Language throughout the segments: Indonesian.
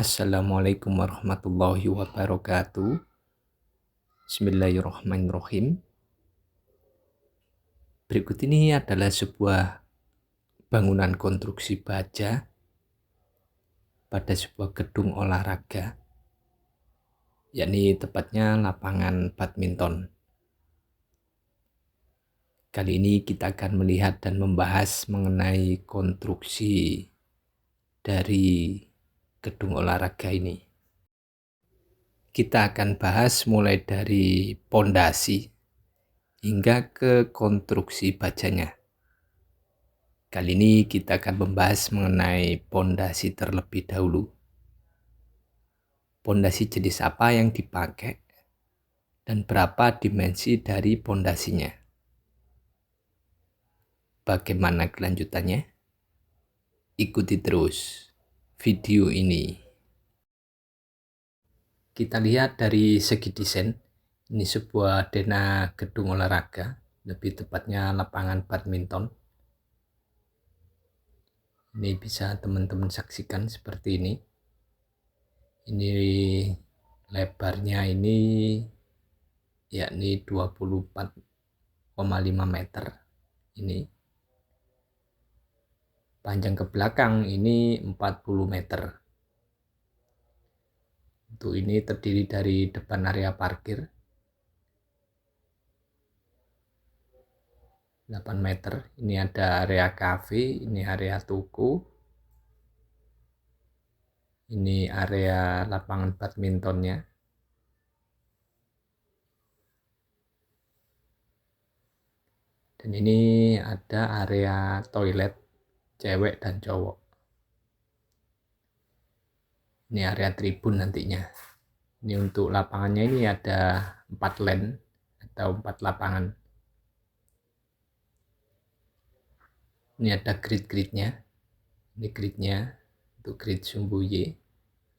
Assalamualaikum warahmatullahi wabarakatuh. Bismillahirrahmanirrahim. Berikut ini adalah sebuah bangunan konstruksi baja pada sebuah gedung olahraga, yakni tepatnya lapangan badminton. Kali ini kita akan melihat dan membahas mengenai konstruksi dari gedung olahraga ini. Kita akan bahas mulai dari pondasi hingga ke konstruksi bajanya. Kali ini kita akan membahas mengenai pondasi terlebih dahulu. Pondasi jenis apa yang dipakai dan berapa dimensi dari pondasinya. Bagaimana kelanjutannya? Ikuti terus video ini. Kita lihat dari segi desain. Ini sebuah denah gedung olahraga, lebih tepatnya lapangan badminton. Ini bisa teman-teman saksikan seperti ini. Ini lebarnya ini yakni 24,5 meter. Ini panjang ke belakang ini 40 meter. Untuk ini terdiri dari depan area parkir 8 meter. Ini ada area cafe, ini area toko. Ini area lapangan badmintonnya. Dan ini ada area toilet cewek dan cowok. Ini area tribun nantinya. Ini untuk lapangannya ini ada 4 lane atau 4 lapangan. Ini ada grid-gridnya. Ini gridnya untuk grid sumbu Y.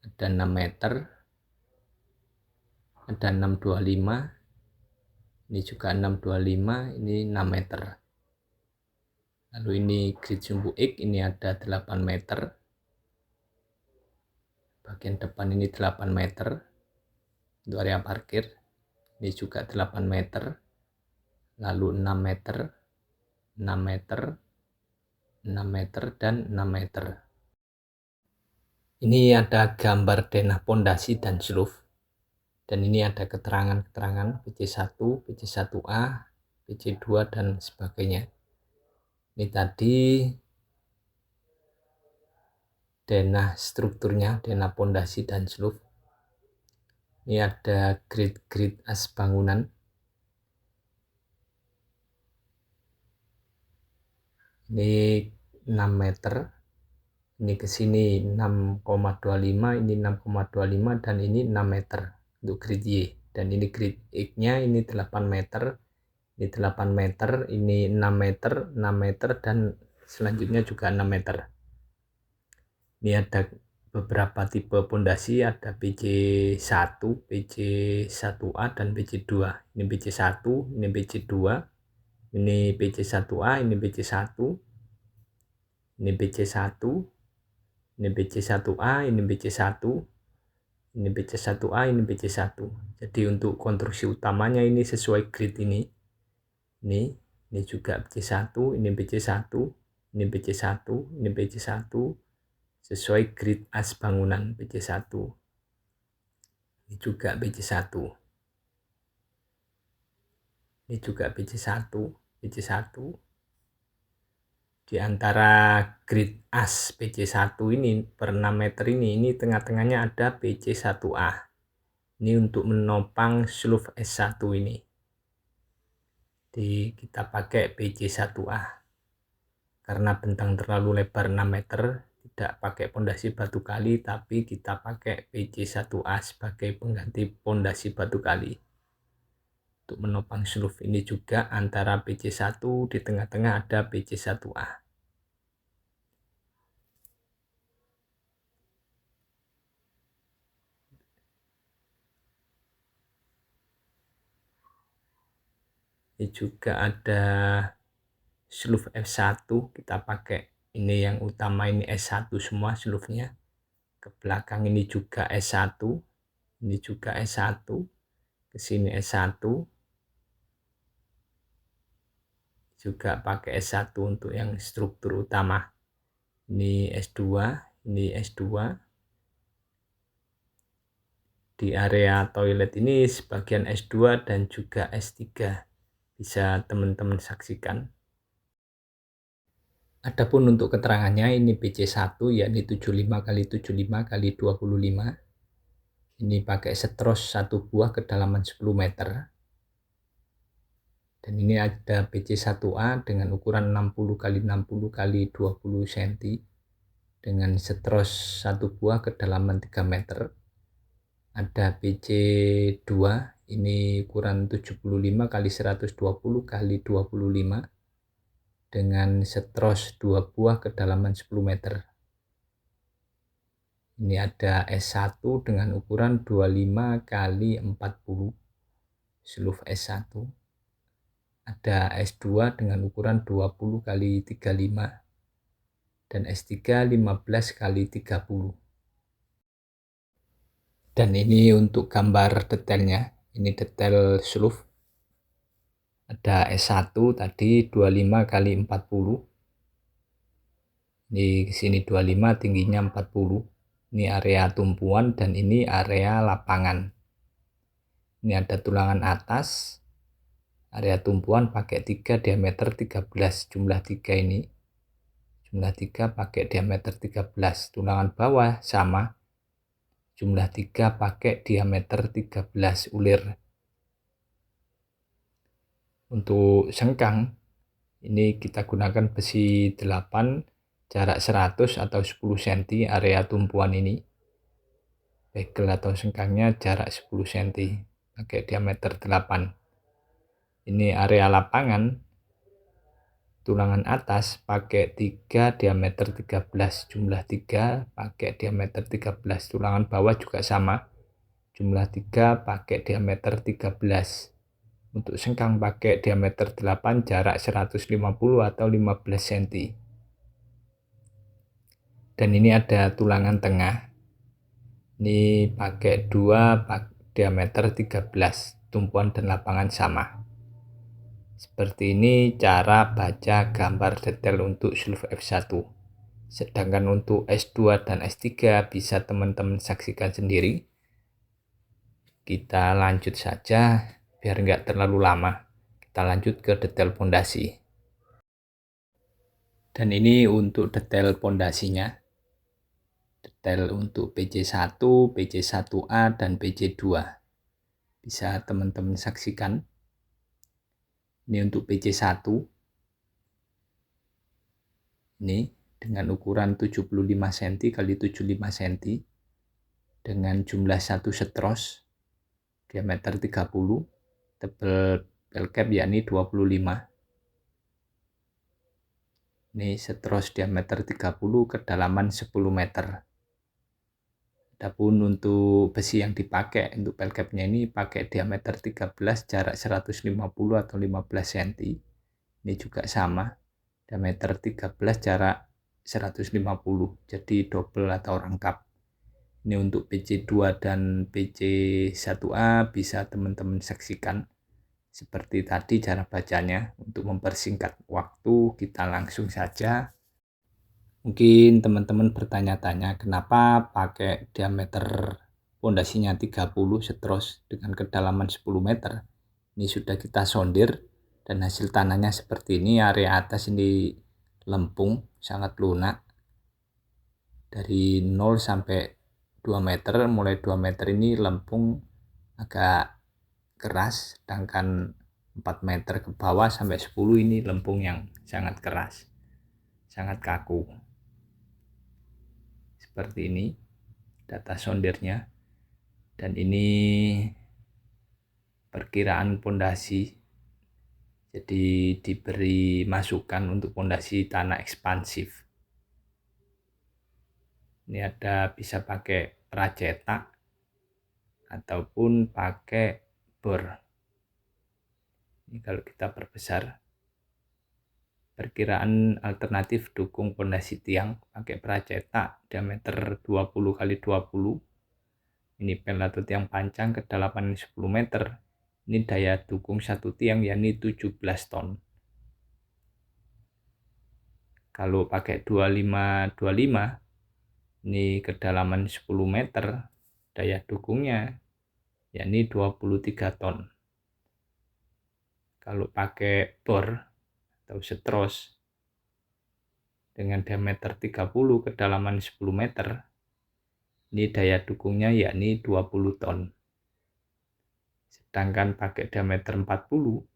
Ada 6 meter. Ada 625. Ini juga 625. Ini 6 meter. Lalu ini grid sumbu X. Ini ada 8 meter. Bagian depan ini 8 meter. Untuk area parkir. Ini juga 8 meter. Lalu 6 meter. 6 meter. 6 meter dan 6 meter. Ini ada gambar denah pondasi dan slope. Dan ini ada keterangan-keterangan PC1, PC1A, PC2 dan sebagainya. Ini tadi denah strukturnya, denah pondasi dan slope. Ini ada grid-grid as bangunan. Ini 6 meter. Ini ke sini 6,25, ini 6,25 dan ini 6 meter untuk grid Y. Dan ini grid X-nya ini 8 meter. Ini 8 meter, ini 6 meter, 6 meter dan selanjutnya juga 6 meter. Ini ada beberapa tipe pondasi, ada PC1, PC1A dan PC2. Ini PC1, ini PC2, ini PC1A, ini PC1, ini PC1, ini PC1A, ini PC1, ini PC1A, ini PC1. Jadi untuk konstruksi utamanya ini sesuai grid ini. Ini juga PC1, ini PC1, ini PC1, ini PC1 sesuai grid as bangunan PC1. Ini juga PC1. Ini juga PC1, PC1. Di antara grid as PC1 ini per 6 meter ini tengah-tengahnya ada PC1A. Ini untuk menopang slope S1 ini. Jadi kita pakai PC1A. Karena bentang terlalu lebar 6 meter, tidak pakai pondasi batu kali, tapi kita pakai PC1A sebagai pengganti pondasi batu kali. Untuk menopang slope ini juga antara PC1 di tengah-tengah ada PC1A. Ini juga ada slope F1, kita pakai ini yang utama ini S1 semua slope-nya. ke belakang ini juga S1, ini juga S1, ke sini S1, juga pakai S1 untuk yang struktur utama. Ini S2, ini S2. Di area toilet ini sebagian S2 dan juga S3. Bisa teman-teman saksikan. Adapun untuk keterangannya ini PC1 yakni 75 kali 75 kali 25. Ini pakai setros 1 buah kedalaman 10 meter. Dan ini ada PC1A dengan ukuran 60 kali 60 kali 20 cm dengan setros 1 buah kedalaman 3 meter. Ada PC2 ini ukuran 75 kali 120 kali 25 dengan setros 2 buah kedalaman 10 meter. Ini ada S1 dengan ukuran 25 kali 40 seluruh S1. Ada S2 dengan ukuran 20 kali 35 dan S3 15 kali 30. Dan ini untuk gambar detailnya, ini detail seluruh. Ada S1 tadi 25 kali 40. Di sini 25, tingginya 40. Ini area tumpuan dan ini area lapangan. Ini ada tulangan atas. Area tumpuan pakai 3, diameter 13, jumlah 3 ini. Jumlah 3 pakai diameter 13. Tulangan bawah sama. Jumlah 3 pakai diameter 13 ulir. Untuk sengkang, ini kita gunakan besi 8, jarak 100 atau 10 cm area tumpuan ini. Bagel atau sengkangnya jarak 10 cm, pakai diameter 8. Ini area lapangan, tulangan atas pakai 3, diameter 13, jumlah 3 pakai diameter 13. Tulangan bawah juga sama, jumlah 3 pakai diameter 13. Untuk sengkang pakai diameter 8, jarak 150 atau 15 cm. Dan ini ada tulangan tengah. Ini pakai 2, diameter 13. Tumpuan dan lapangan sama. Seperti ini cara baca gambar detail untuk seluruh F1. Sedangkan untuk S2 dan S3 bisa teman-teman saksikan sendiri. Kita lanjut saja biar nggak terlalu lama. Kita lanjut ke detail pondasi. Dan ini untuk detail pondasinya. Detail untuk PC1, PC1A, dan PC2. Bisa teman-teman saksikan. Ini untuk PC1. Ini dengan ukuran 75 cm kali 75 cm dengan jumlah 1 setros diameter 30, tebal pelcap yakni 25. Ini setros diameter 30, kedalaman 10 meter. Adapun untuk besi yang dipakai untuk pelcapnya ini pakai diameter 13, jarak 150 atau 15 cm. Ini juga sama, diameter 13, jarak 150, jadi double atau rangkap. Ini untuk PC2 dan PC1A bisa teman-teman saksikan. Seperti tadi cara bacanya. Untuk mempersingkat waktu, kita langsung saja. Mungkin teman-teman bertanya-tanya kenapa pakai diameter pondasinya 30 setros dengan kedalaman 10 meter. Ini sudah kita sondir dan hasil tanahnya seperti ini. Area atas ini lempung, sangat lunak. Dari 0 sampai 2 meter, mulai 2 meter ini lempung agak keras, sedangkan 4 meter ke bawah sampai 10 ini lempung yang sangat keras, sangat kaku. Seperti ini data sondirnya. Dan ini perkiraan pondasi. Jadi diberi masukan untuk pondasi tanah ekspansif. Ini ada bisa pakai pracetak ataupun pakai bor. Ini kalau kita perbesar. Perkiraan alternatif dukung pondasi tiang pakai pracetak diameter 20 kali 20. Ini pel atau tiang pancang, kedalaman 10 meter. Ini daya dukung satu tiang yakni 17 ton. Kalau pakai 25 ini kedalaman 10 meter, daya dukungnya yakni 23 ton. Kalau pakai bor atau setros dengan diameter 30, kedalaman 10 meter, ini daya dukungnya yakni 20 ton. Sedangkan pakai diameter 40,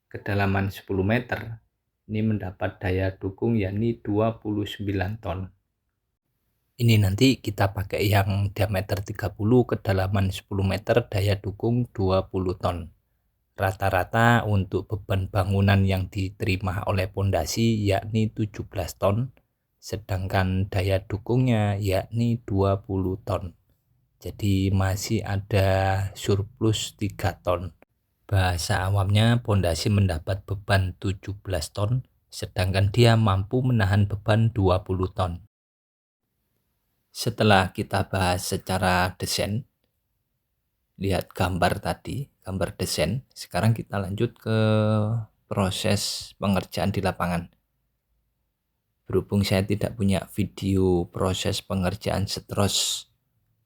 kedalaman 10 meter, ini mendapat daya dukung yakni 29 ton. Ini nanti kita pakai yang diameter 30, kedalaman 10 meter, daya dukung 20 ton. Rata-rata untuk beban bangunan yang diterima oleh pondasi yakni 17 ton, sedangkan daya dukungnya yakni 20 ton. Jadi masih ada surplus 3 ton. Bahasa awamnya pondasi mendapat beban 17 ton, sedangkan dia mampu menahan beban 20 ton. Setelah kita bahas secara desain, lihat gambar tadi, gambar desain. Sekarang kita lanjut ke proses pengerjaan di lapangan. Berhubung saya tidak punya video proses pengerjaan setros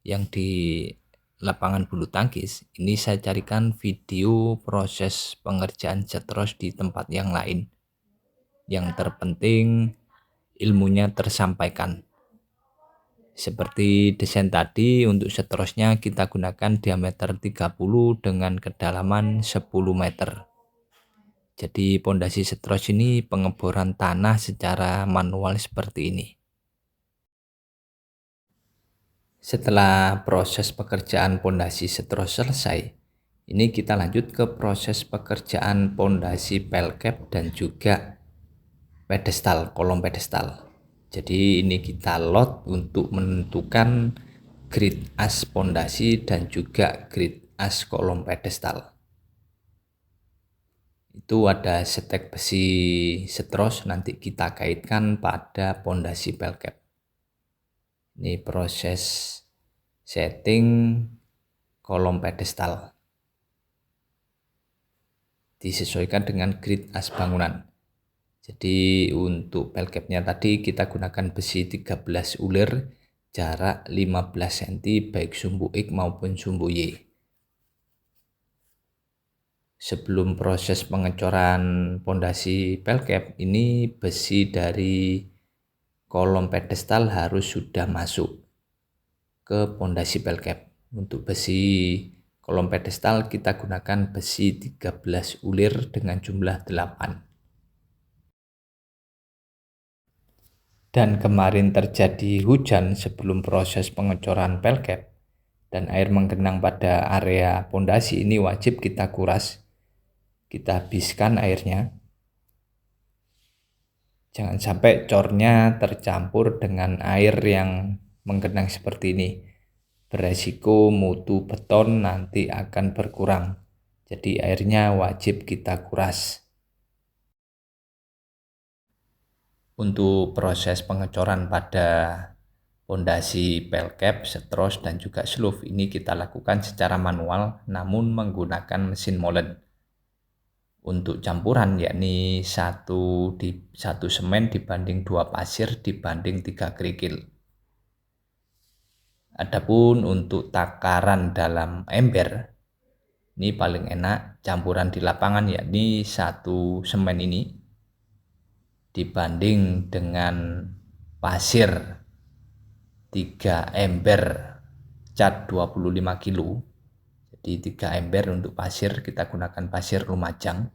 yang di lapangan bulu tangkis, ini saya carikan video proses pengerjaan setros di tempat yang lain. Yang terpenting ilmunya tersampaikan. Seperti desain tadi, untuk setrosnya kita gunakan diameter 30 dengan kedalaman 10 meter. Jadi pondasi setros ini pengeboran tanah secara manual seperti ini. Setelah proses pekerjaan pondasi setros selesai, ini kita lanjut ke proses pekerjaan pondasi pelcap dan juga pedestal, kolom pedestal. Jadi ini kita lot untuk menentukan grid as pondasi dan juga grid as kolom pedestal. Itu ada setek besi setros, nanti kita kaitkan pada pondasi pelcap. Ini proses setting kolom pedestal. Disesuaikan dengan grid as bangunan. Jadi untuk pelcapnya tadi kita gunakan besi 13 ulir, jarak 15 cm baik sumbu X maupun sumbu Y. Sebelum proses pengecoran pondasi pelcap, ini besi dari kolom pedestal harus sudah masuk ke pondasi pelcap. Untuk besi kolom pedestal kita gunakan besi 13 ulir dengan jumlah 8. Dan kemarin terjadi hujan sebelum proses pengecoran pelcap dan air menggenang pada area pondasi, ini wajib kita kuras. Kita habiskan airnya. Jangan sampai cornya tercampur dengan air yang menggenang seperti ini. Beresiko mutu beton nanti akan berkurang. Jadi airnya wajib kita kuras. Untuk proses pengecoran pada pondasi pelcap, setros, dan juga sloof ini kita lakukan secara manual namun menggunakan mesin molen. Untuk campuran yakni 1 semen dibanding 2 pasir dibanding 3 kerikil. Adapun untuk takaran dalam ember, ini paling enak campuran di lapangan yakni 1 semen ini dibanding dengan pasir 3 ember cat 25 kilo. Jadi 3 ember untuk pasir, kita gunakan pasir Lumajang.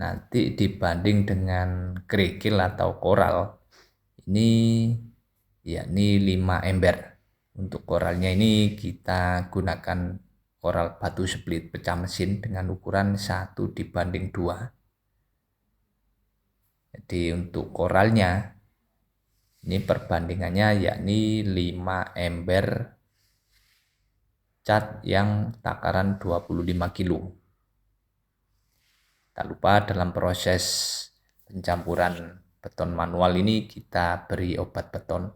Nanti dibanding dengan kerikil atau koral, ini yakni 5 ember. Untuk koralnya ini kita gunakan koral batu split pecah mesin dengan ukuran 1:2. Jadi untuk koralnya ini perbandingannya yakni 5 ember cat yang takaran 25 kilo. Tak lupa dalam proses pencampuran beton manual ini kita beri obat beton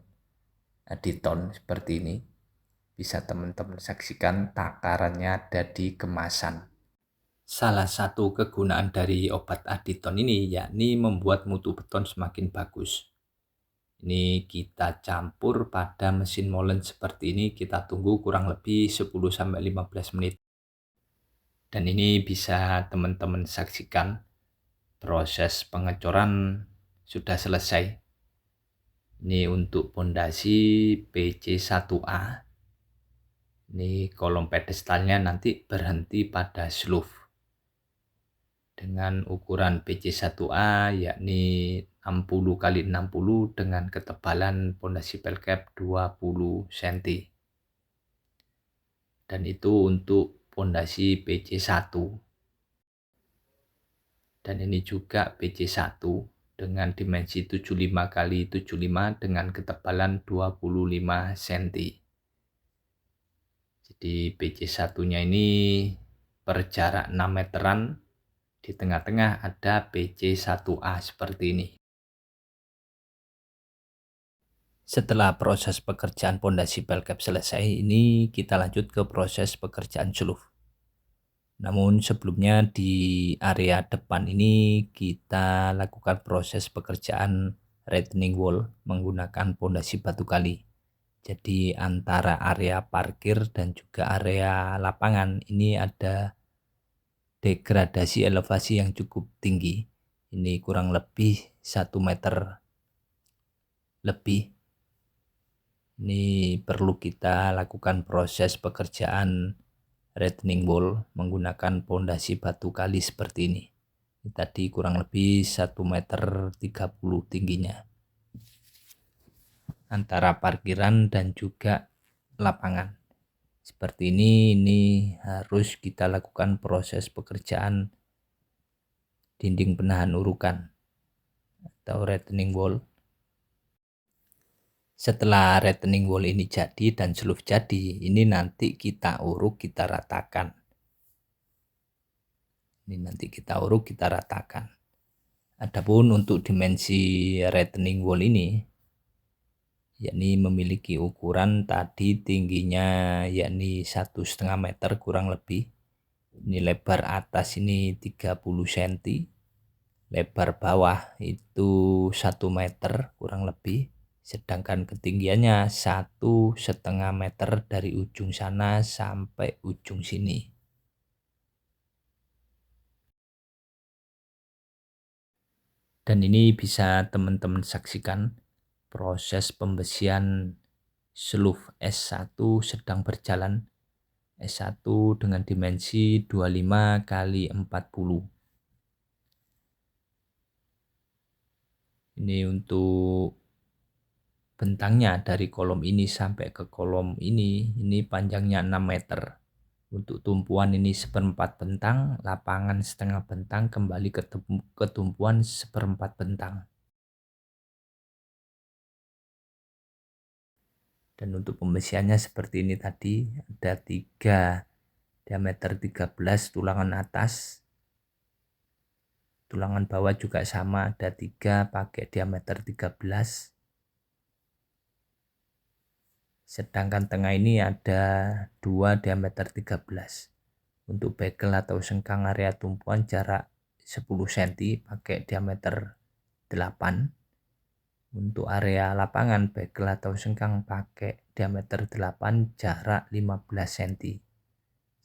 aditon seperti ini. Bisa teman-teman saksikan takarannya ada di kemasan. Salah satu kegunaan dari obat aditon ini yakni membuat mutu beton semakin bagus. Ini kita campur pada mesin molen seperti ini, kita tunggu kurang lebih 10-15 menit. Dan ini bisa teman-teman saksikan proses pengecoran sudah selesai. Ini untuk pondasi PC1A. Ini kolom pedestalnya nanti berhenti pada sleeve dengan ukuran PC1A yakni 60 x 60 dengan ketebalan pondasi pelcap 20 cm. Dan itu untuk pondasi PC1. Dan ini juga PC1 dengan dimensi 75 x 75 dengan ketebalan 25 cm. Jadi PC1-nya ini per jarak 6 meteran. Di tengah-tengah ada PC1A seperti ini. Setelah proses pekerjaan pondasi pelcap selesai, ini kita lanjut ke proses pekerjaan sleeve. Namun sebelumnya di area depan ini kita lakukan proses pekerjaan retaining wall menggunakan pondasi batu kali. Jadi antara area parkir dan juga area lapangan ini ada degradasi elevasi yang cukup tinggi. Ini kurang lebih 1 meter lebih. Ini perlu kita lakukan proses pekerjaan retaining wall menggunakan pondasi batu kali seperti ini. Ini tadi kurang lebih 1,30 meter tingginya antara parkiran dan juga lapangan. Seperti ini harus kita lakukan proses pekerjaan dinding penahan urukan atau retaining wall. Setelah retaining wall ini jadi dan sleeve jadi, ini nanti kita uruk, kita ratakan. Ini nanti kita uruk, kita ratakan. Adapun untuk dimensi retaining wall ini, yakni memiliki ukuran tadi tingginya yakni 1,5 meter kurang lebih. Ini lebar atas ini 30 cm, lebar bawah itu 1 meter kurang lebih, sedangkan ketinggiannya 1,5 meter dari ujung sana sampai ujung sini. Dan ini bisa teman-teman saksikan proses pembesian sleeve S1 sedang berjalan. S1 dengan dimensi 25 x 40. Ini untuk bentangnya dari kolom ini sampai ke kolom ini panjangnya 6 meter. Untuk tumpuan ini seperempat bentang, lapangan setengah bentang, kembali ke tumpuan seperempat bentang. Dan untuk pembesiannya seperti ini tadi, ada 3 diameter 13 tulangan atas, tulangan bawah juga sama, ada 3 pakai diameter 13. Sedangkan tengah ini ada 2 diameter 13. Untuk bekel atau sengkang area tumpuan jarak 10 cm pakai diameter 8. Untuk area lapangan bekel atau sengkang pakai diameter 8 jarak 15 cm.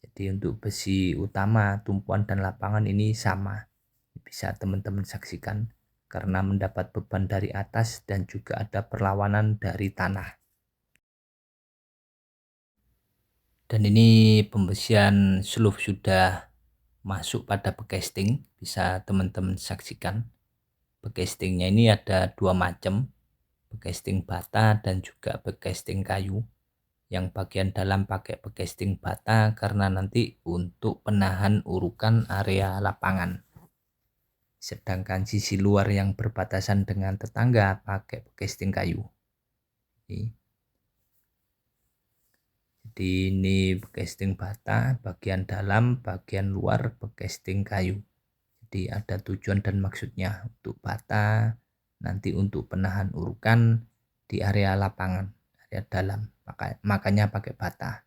Jadi untuk besi utama tumpuan dan lapangan ini sama. Bisa teman-teman saksikan karena mendapat beban dari atas dan juga ada perlawanan dari tanah. Dan ini pembesian sleeve sudah masuk pada bekasting, bisa teman-teman saksikan. Bekastingnya ini ada 2 macam, bekasting bata dan juga bekasting kayu. Yang bagian dalam pakai bekasting bata karena nanti untuk penahan urukan area lapangan. Sedangkan sisi luar yang berbatasan dengan tetangga pakai bekasting kayu. Jadi ini bekasting bata, bagian dalam, bagian luar bekasting kayu. Jadi ada tujuan dan maksudnya. Untuk bata, nanti untuk penahan urukan di area lapangan, area dalam, makanya pakai bata.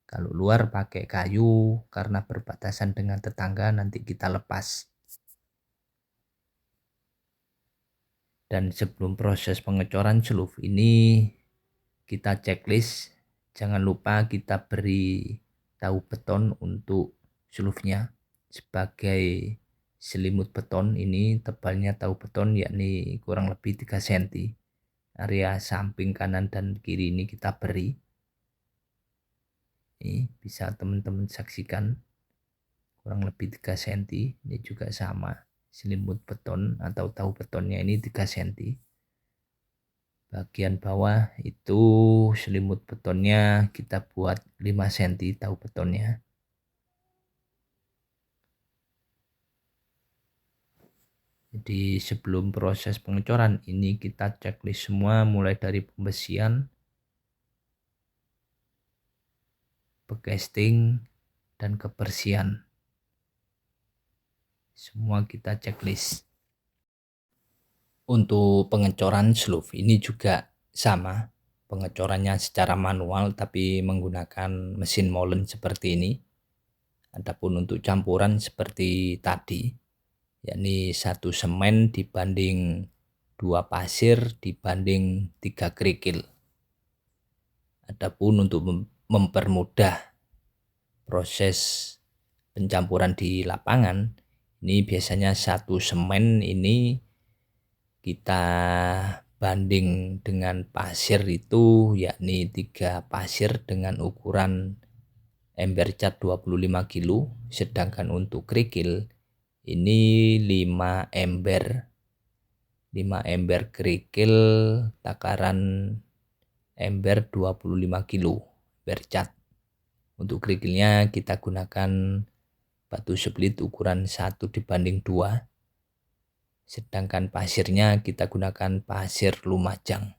Kalau luar pakai kayu karena berbatasan dengan tetangga, nanti kita lepas. Dan sebelum proses pengecoran seluf ini kita checklist, jangan lupa kita beri tahu beton untuk selufnya. Sebagai selimut beton ini tebalnya tahu beton yakni kurang lebih 3 cm. Area samping kanan dan kiri ini kita beri. Ini bisa teman-teman saksikan, kurang lebih 3 cm. Ini juga sama, selimut beton atau tahu betonnya ini 3 cm. Bagian bawah itu selimut betonnya kita buat 5 cm tahu betonnya. Jadi sebelum proses pengecoran ini kita checklist semua, mulai dari pembesian, pecasting, dan kebersihan. Semua kita checklist. Untuk pengecoran seluf ini juga sama, pengecorannya secara manual tapi menggunakan mesin molen seperti ini. Adapun untuk campuran seperti tadi, yakni 1 semen dibanding 2 pasir dibanding 3 kerikil. Adapun untuk mempermudah proses pencampuran di lapangan, ini biasanya 1 semen ini kita banding dengan pasir itu, yakni 3 pasir dengan ukuran ember cat 25 kilo, sedangkan untuk kerikil ini 5 ember kerikil takaran ember 25 kilo ember cat. Untuk kerikilnya kita gunakan batu split ukuran 1:2, sedangkan pasirnya kita gunakan pasir Lumajang.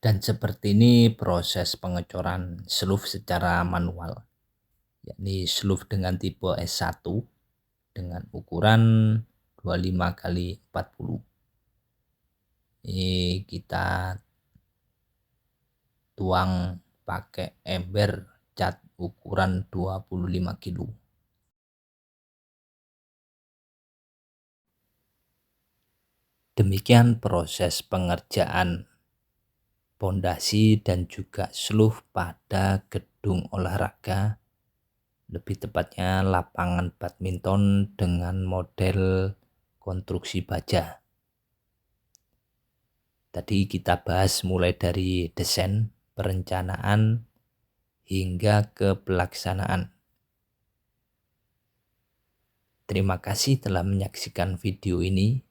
Dan seperti ini proses pengecoran seluf secara manual, yakni seluf dengan tipe S1 dengan ukuran 25x40. Ini kita tuang pakai ember cat ukuran 25 kilo. Demikian proses pengerjaan pondasi dan juga seluf pada gedung olahraga, lebih tepatnya lapangan badminton dengan model konstruksi baja. Tadi kita bahas mulai dari desain, perencanaan, hingga ke pelaksanaan. Terima kasih telah menyaksikan video ini.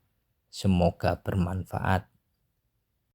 Semoga bermanfaat.